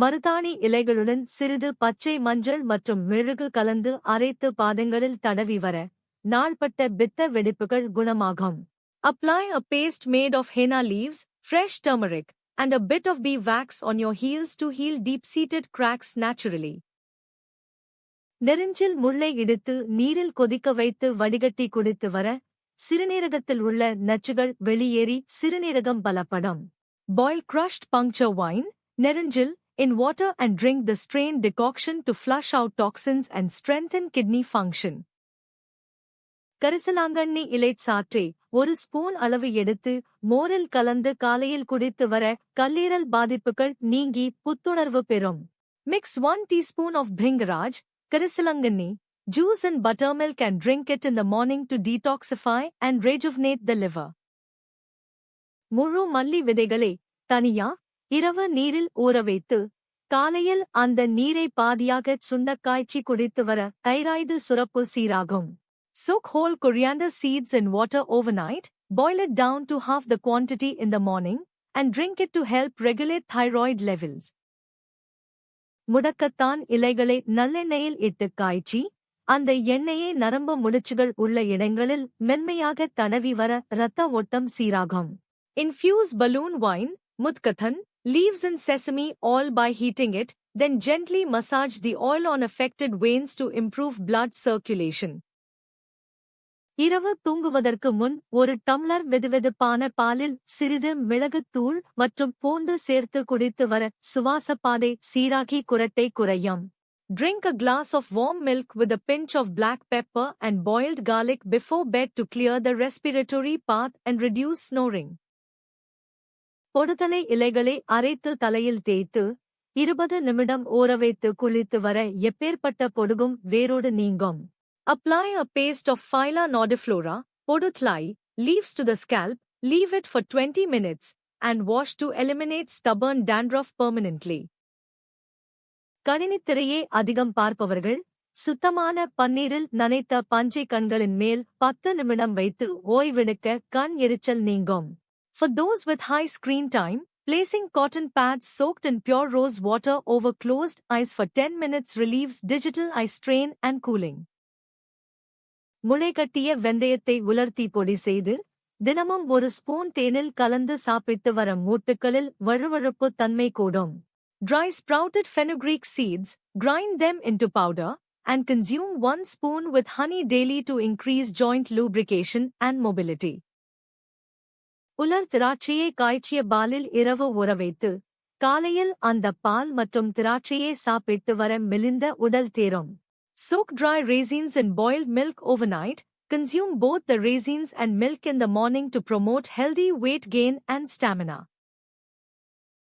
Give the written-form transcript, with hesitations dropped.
மருதாணி இலைகளுடன் சிறிது பச்சை மஞ்சள் மற்றும் மெழுகு கலந்து அரைத்து பாதங்களில் தடவி வர நாள்பட்ட பித்த வெடிப்புகள் குணமாகும். Apply a paste made of henna leaves, fresh turmeric, and a bit of bee wax on your heels to heal deep-seated cracks naturally. நெரிஞ்சில் முள்ளை இடித்து நீரில் கொதிக்க வைத்து வடிகட்டி குடித்து வர சிறுநீரகத்தில் உள்ள நச்சுகள் வெளியேறி சிறுநீரகம் பலப்படும். Boil crushed puncture wine, நெரிஞ்சில், in water and drink the strained decoction to flush out toxins and strengthen kidney function. கரிசலாங்கண்ணி இலைச் சாற்றை 1 ஸ்பூன் அளவு எடுத்து மோரில் கலந்து காலையில் குடித்து வர கல்லீரல் பாதிப்புகள் நீங்கி புத்துணர்வு பெறும். Mix 1 teaspoon of bhringraj, கரிசலாங்கண்ணி, juice and buttermilk and drink it in the morning to detoxify and rejuvenate the liver. முழு மல்லி விதைகளை தனியா இரவு நீரில் ஊறவைத்து காலையில் அந்த நீரை பாதியாக சுண்டக்காய்ச்சி குடித்து வர தைராய்டு சுரப்பு சீராகும். Soak whole coriander seeds in water overnight, boil it down to half the quantity in the morning, and drink it to help regulate thyroid levels. முடக்கத்தான் இலைகளை நல்லெண்ணெயில் இட்டு காய்ச்சி அந்த எண்ணெயை நரம்பு முடிச்சுகள் உள்ள இடங்களில் மென்மையாக தடவி வர இரத்த ஓட்டம் சீராகும். Infuse balloon wine, mudkathan, leaves in sesame oil by heating it, then gently massage the oil on affected veins to improve blood circulation. இரவு தூங்குவதற்கு முன் 1 டம்ளர் வெதுவெதுப்பான பாலில் சிறிது மிளகுத்தூள் மற்றும் பூண்டு சேர்த்து குடித்து வர சுவாசப்பாதை சீராகி குரட்டை குறையும். Drink a glass of warm milk with a pinch of black pepper and boiled garlic before bed to clear the respiratory path and reduce snoring. பொடுதலை இலைகளை அரைத்து தலையில் தேய்த்து 20 நிமிடம் ஊறவைத்து குளித்து வர எப்பேற்பட்ட பொடுகும் வேரோடு நீங்கும். Apply a paste of Phylla nodiflora, poduthlai, leaves to the scalp, leave it for 20 minutes, and wash to eliminate stubborn dandruff permanently. கணினித்திரையே அதிகம் பார்ப்பவர்கள் சுத்தமான பன்னீரில் நனைத்த பஞ்சை கண்களின் மேல் 10 நிமிடம் வைத்து ஓய்வெடுக்க கண் எரிச்சல் நீங்கும். For those with high screen time, placing cotton pads soaked in pure rose water over closed eyes for 10 minutes relieves digital eye strain and cooling. முளைகட்டிய வெந்தயத்தை உலர்த்தி பொடி செய்து தினமும் 1 ஸ்பூன் தேனில் கலந்து சாப்பிட்டு வர மூட்டுகளில் வழுவழுப்பு தன்மை கூடும். Dry sprouted fenugreek seeds, grind them into powder, and consume 1 spoon with honey daily to increase joint lubrication and mobility. உலர் திராட்சையை காய்ச்சிய பாலில் இரவு ஊறவைத்து காலையில் அந்த பால் மற்றும் திராட்சையை சாப்பிட்டு வர மெலிந்த உடல் தேரும். Soak dry raisins in boiled milk overnight, consume both the raisins and milk in the morning to promote healthy weight gain and stamina.